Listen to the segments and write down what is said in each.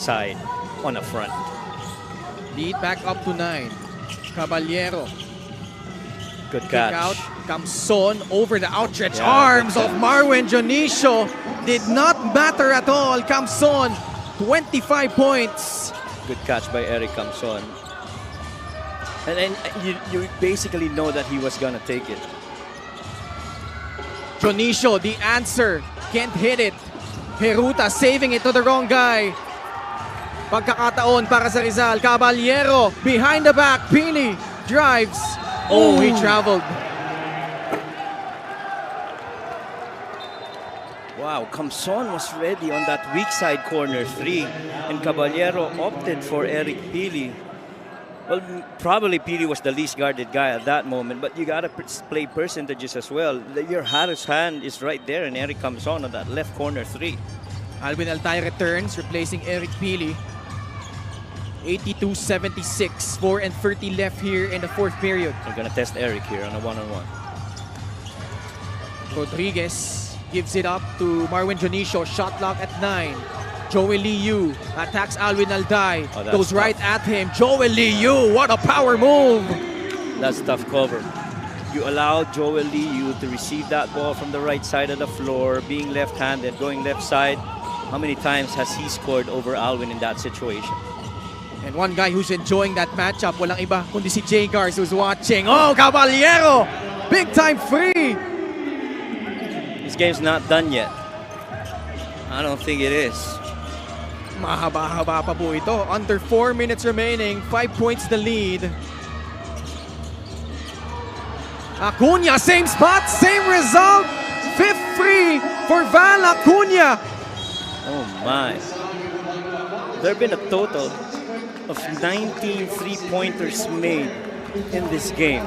side on the front. Lead back up to 9. Caballero. Good Kick catch. out. Camson over the outstretched arms of Marwin Jonicio. Did not matter at all. Camson, 25 points. Good catch by Eric Camson. And then you basically know that he was gonna take it. Jonicio, the answer. Can't hit it. Heruta saving it to the wrong guy. Pagkakataon para sa Rizal. Caballero behind the back. Pili drives. Oh, he traveled. Wow, Camson was ready on that weak side corner 3, and Caballero opted for Eric Pili. Well, probably Pili was the least guarded guy at that moment, but you gotta play percentages as well. Your hottest hand is right there, and Eric Camson on that left corner 3. Alvin Altay returns, replacing Eric Pili. 82-76, 4:30 left here in the fourth period. They're gonna test Eric here on a one-on-one. Rodriguez gives it up to Marwin Jonicio. Shot clock at 9. Joey Liu attacks Alvin Alday. Goes tough. right at him. Joey Liu, what a power move! That's tough cover. You allow Joel Liu to receive that ball from the right side of the floor, being left-handed, going left side. How many times has he scored over Alvin in that situation? And one guy who's enjoying that matchup, walang iba kundi si Jay Gars who's watching. Oh, Caballero! Big time free! This game's not done yet. I don't think it is. Mahaba-haba pa po ito. Under 4 minutes remaining, 5 points the lead. Acuna, same spot, same result. Fifth free for Val Acuna. Oh my. There have been a total of 19 three-pointers made in this game.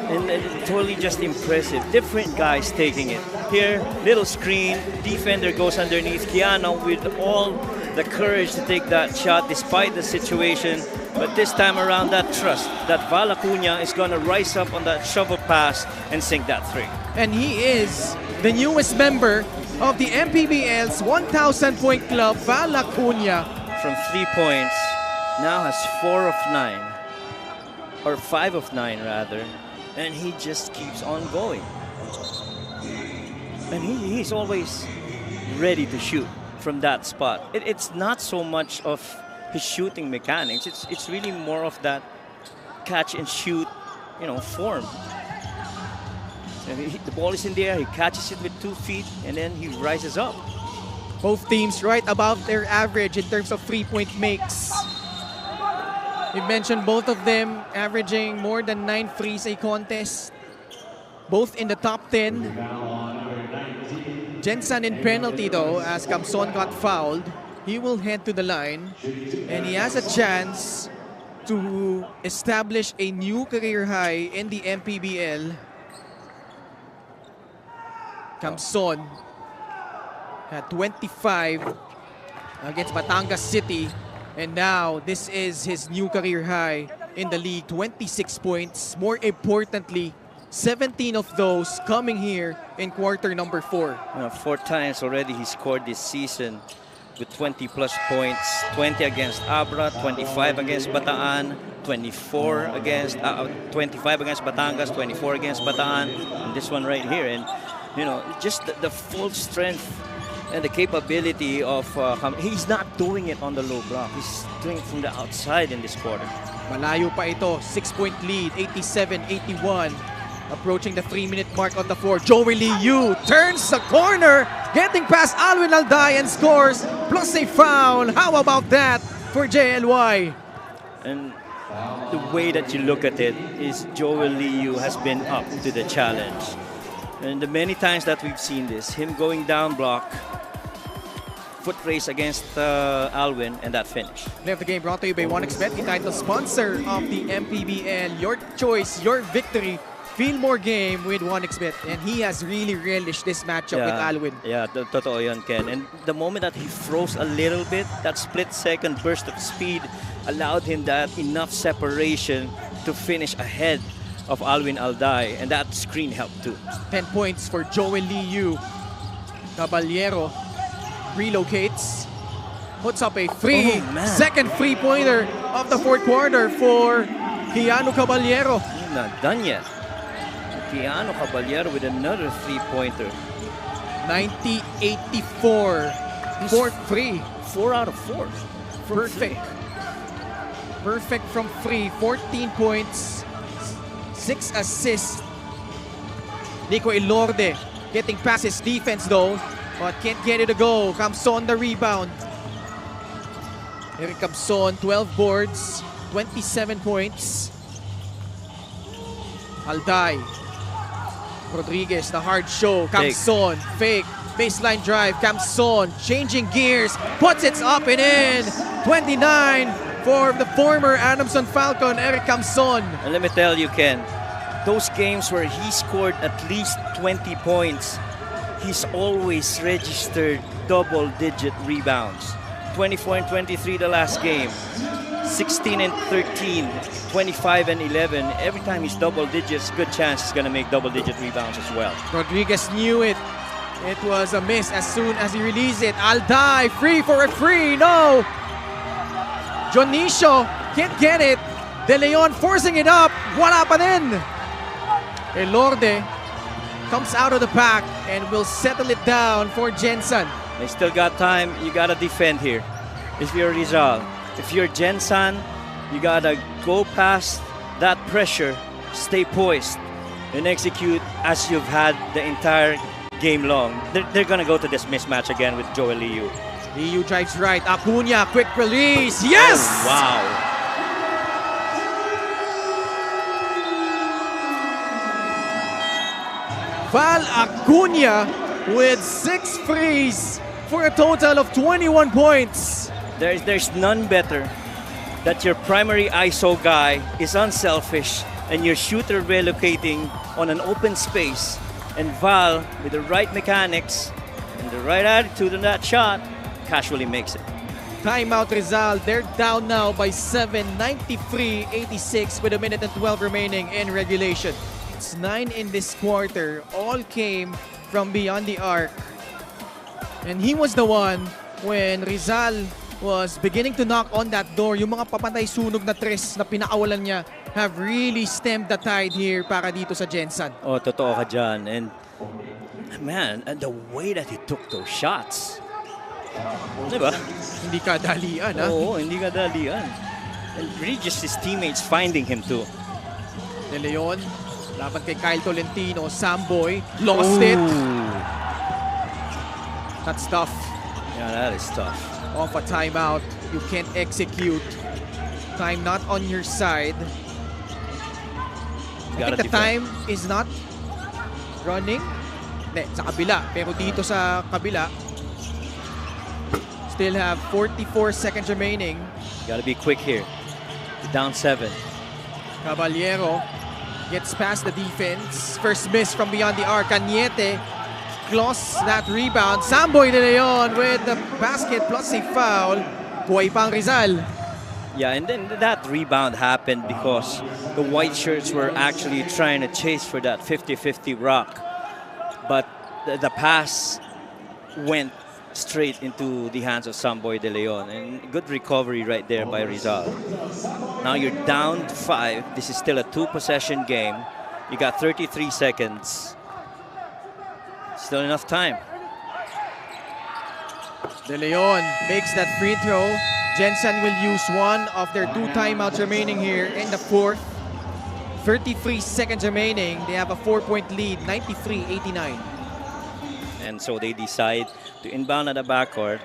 And it's totally just impressive. Different guys taking it. Here, little screen, defender goes underneath. Keanu with all the courage to take that shot despite the situation. But this time around, that trust that Val Acuna is going to rise up on that shovel pass and sink that 3. And he is the newest member of the Mpbl's 1,000-point club, Val Acuna. From 3 points, now has 4 of 9. Or 5 of 9 rather. And he just keeps on going. And he's always ready to shoot from that spot. It's not so much of his shooting mechanics. It's really more of that catch and shoot, form. And the ball is in the air, he catches it with 2 feet, and then he rises up. Both teams right above their average in terms of 3-point makes. We mentioned both of them averaging more than 9 threes a contest. Both in the top 10. Gensan in penalty though, as Camson got fouled. He will head to the line and he has a chance to establish a new career high in the Mpbl. Camson had 25 against Batangas City. And now, this is his new career high in the league, 26 points. More importantly, 17 of those coming here in quarter number 4. 4 times already he scored this season with 20-plus points. 20 against Abra, 25 against Bataan, 25 against Batangas, 24 against Bataan, and this one right here. And, just the full strength and the capability of he's not doing it on the low block. He's doing it from the outside in this quarter. Malayo pa ito. 6-point lead, 87-81. Approaching the 3-minute mark on the floor. Joey Liu turns the corner, getting past Alvin Alday and scores, plus a foul. How about that for JLY? And the way that you look at it is Joey Liu has been up to the challenge. And the many times that we've seen this, him going down block, foot race against Alvin, and that finish. Left the game brought to you by 1xBet, the title sponsor of the Mpbl. Your choice, your victory. Feel more game with 1xBet. And he has really relished this matchup with Alvin. Yeah, totoo yun, Ken. And the moment that he froze a little bit, that split-second burst of speed allowed him that enough separation to finish ahead of Alvin Alday, and that screen helped too. 10 points for Joey Liu. Caballero relocates. puts up a free, Oh, man. second free-pointer of the fourth quarter for Keanu Caballero. He's not done yet. Keanu Caballero with another three-pointer. 90-84. Fourth free. 4 out of 4. Perfect. Perfect from free. 14 points. 6 assists. Nico Elorde getting past his defense though, but can't get it to go. Camson the rebound. Eric Camson, 12 boards, 27 points. Alday. Rodriguez, the hard show. Camson, fake. Baseline drive. Camson changing gears. Puts it up and in. 29 for the former Adamson Falcon, Eric Camson. And let me tell you, Ken, those games where he scored at least 20 points, he's always registered double-digit rebounds. 24 and 23 the last game. 16 and 13, 25 and 11. Every time he's double digits, good chance he's gonna make double-digit rebounds as well. Rodriguez knew it. It was a miss as soon as he released it. Alday, free for a free, no! Jonicio can't get it. De Leon forcing it up. Wala pa din. Elorde comes out of the pack and will settle it down for Gensan. They still got time. You gotta defend here. If you're Rizal, if you're Gensan, you gotta go past that pressure, stay poised, and execute as you've had the entire game long. They're gonna go to this mismatch again with Joel Liu. Liu drives right. Acuna, quick release. Yes! Oh, wow. Val Acuna with 6 frees for a total of 21 points. There's none better that your primary ISO guy is unselfish and your shooter relocating on an open space, and Val, with the right mechanics and the right attitude on that shot, casually makes it. Timeout Rizal. They're down now by 7, 93-86 with a minute and 12 remaining in regulation. It's 9 in this quarter. All came from beyond the arc. And he was the one when Rizal was beginning to knock on that door. Yung mga papantay sunog na tres na pinakawalan niya have really stemmed the tide here para dito sa Gensan. Oh, totoo ka dyan. And man, and the way that he took those shots. Diba? Hindi ka dalian, ha? Oo, hindi ka dalian. And really just his teammates finding him too. De Leon, laban kay Kyle Tolentino. Samboy, lost it. That's tough. Yeah, that is tough. Off a timeout, you can't execute. Time not on your side. I think the time is not running. Hindi, sa kabila. Pero dito sa kabila, still have 44 seconds remaining. Gotta be quick here. You're down 7. Caballero gets past the defense. First miss from beyond the arc. Cañete lost that rebound. Samboy de Leon with the basket plus a foul. Buhay pang Rizal. Yeah, and then that rebound happened because the white shirts were actually trying to chase for that 50-50 rock. But the pass went straight into the hands of Samboy de Leon. And good recovery right there by Rizal. Now you're down 5. This is still a 2-possession game. You got 33 seconds. Still enough time. De Leon makes that free throw. Gensan will use one of their 2 timeouts remaining here in the fourth. 33 seconds remaining. They have a 4-point lead, 93-89. And so they decide to inbound at the backcourt.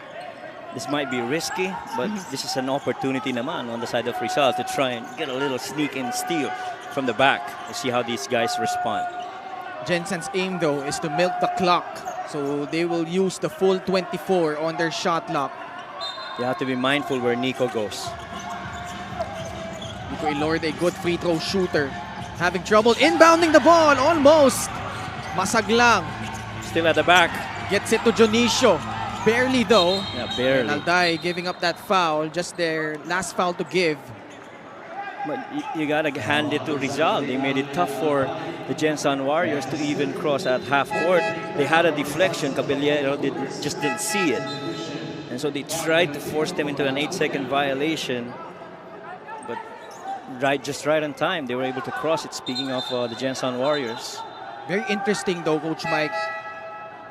This might be risky, but this is an opportunity naman on the side of Rizal to try and get a little sneak and steal from the back to see how these guys respond. Gensan's aim, though, is to milk the clock. So they will use the full 24 on their shot clock. You have to be mindful where Nico goes. Nico Elorde, a good free throw shooter. Having trouble inbounding the ball, almost. Masaglang. Still at the back. Gets it to Jonicio. Barely, though. Yeah, barely. And Alday giving up that foul, just their last foul to give. But you gotta hand it to Rizal. They made it tough for the Gensan Warriors to even cross at half court. They had a deflection. Caballero just didn't see it. And so they tried to force them into an 8-second violation, but just right on time, they were able to cross it. Speaking of the Gensan Warriors. Very interesting though, Coach Mike.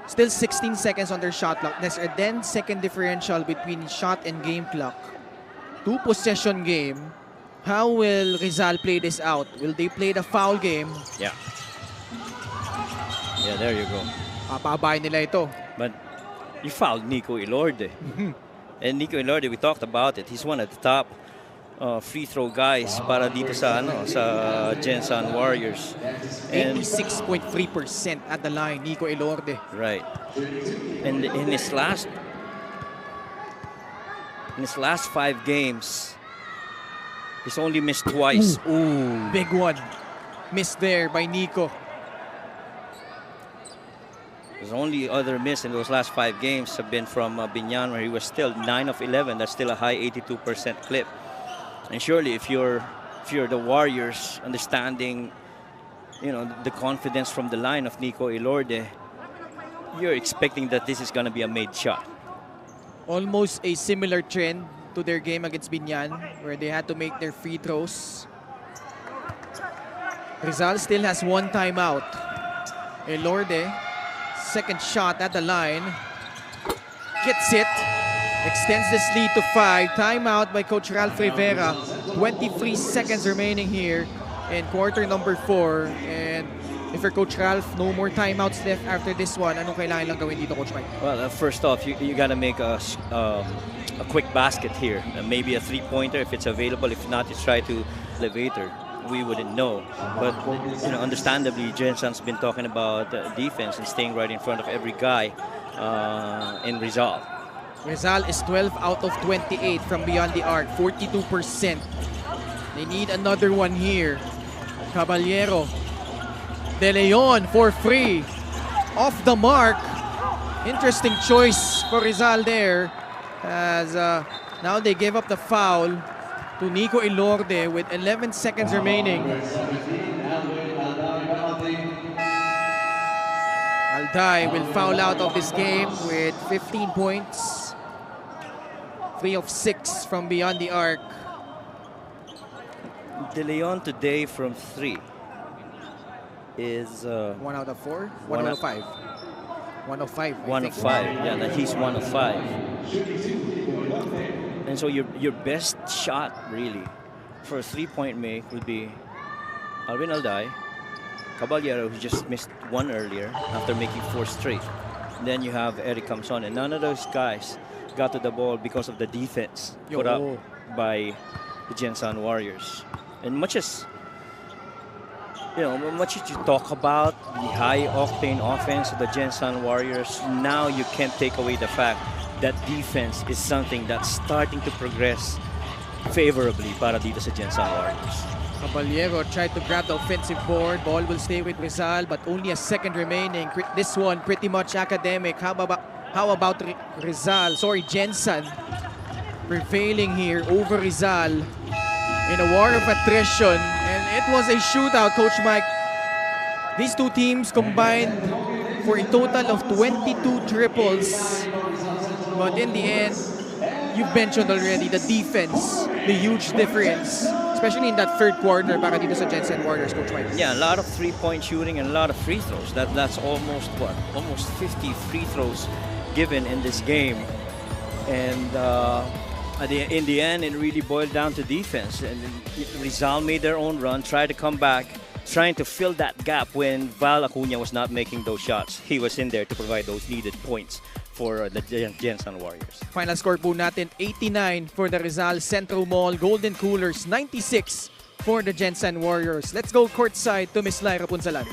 Still 16 seconds on their shot clock. There's a 10-second differential between shot and game clock. 2-possession game. How will Rizal play this out? Will they play the foul game? Yeah. Yeah, there you go. Papabay nila ito. But you fouled Nico Ilorde. And Nico Ilorde, we talked about it. He's one of the top free throw guys para dito sa Gensan Warriors. And 86.3% at the line, Nico Ilorde. Right. And in his last 5 games, he's only missed twice. Ooh. Big one. Missed there by Nico. His only other miss in those last 5 games have been from Binyan, where he was still 9 of 11. That's still a high 82% clip. And surely, if you're the Warriors, understanding, the confidence from the line of Nico Ilorde, you're expecting that this is going to be a made shot. Almost a similar trend to their game against Binyan, where they had to make their free throws. Rizal still has 1 timeout. Ilorde, second shot at the line. Gets it. Extends this lead to 5. Timeout by Coach Ralph Rivera. 23 seconds remaining here in quarter number 4. And if you're Coach Ralph, no more timeouts left after this one. Anong kailangan lang gawin dito, Coach Mike? Well, first off, you got to make a quick basket here. Maybe a 3-pointer if it's available. If not, you try to elevator. We wouldn't know. But, understandably, Gensan's been talking about defense and staying right in front of every guy in Rizal. Rizal is 12 out of 28 from beyond the arc, 42%. They need another one here. Caballero. De Leon for free. Off the mark. Interesting choice for Rizal there. As now they gave up the foul to Nico Ilorde with 11 seconds remaining. Alday will foul out of this game with 15 points. 3 of 6 from beyond the arc. De Leon today from 3 is 1 out of 4? 1 out of 5. 1 of 5. 1 of 5. Yeah, that he's 1 of 5. And so your best shot really for a 3-point make would be Alvin Alday, Caballero, who just missed 1 earlier after making 4 straight. And then you have Eric Camson, and none of those guys got to the ball because of the defense put up by the Gensan Warriors. And much as much as you talk about the high-octane offense of the Gensan Warriors, now you can't take away the fact that defense is something that's starting to progress favorably para dito sa Gensan Warriors. Caballero tried to grab the offensive board. Ball will stay with Rizal, but only a second remaining. This one pretty much academic. How about Rizal? Sorry, Gensan prevailing here over Rizal in a war of attrition. And it was a shootout, Coach Mike. These two teams combined for a total of 22 triples. But in the end, you've mentioned already the defense, the huge difference, especially in that third quarter para dito sa Gensan Warriors, Coach Mike. Yeah, a lot of three-point shooting and a lot of free throws. That's almost 50 free throws given in this game. And in the end, it really boiled down to defense. And Rizal made their own run, tried to come back, trying to fill that gap when Val Acuna was not making those shots. He was in there to provide those needed points for the Gensan Warriors. Final score po natin, 89 for the Rizal Central Mall Golden Coolers, 96 for the Gensan Warriors. Let's go courtside to Miss Lyra Punsalan.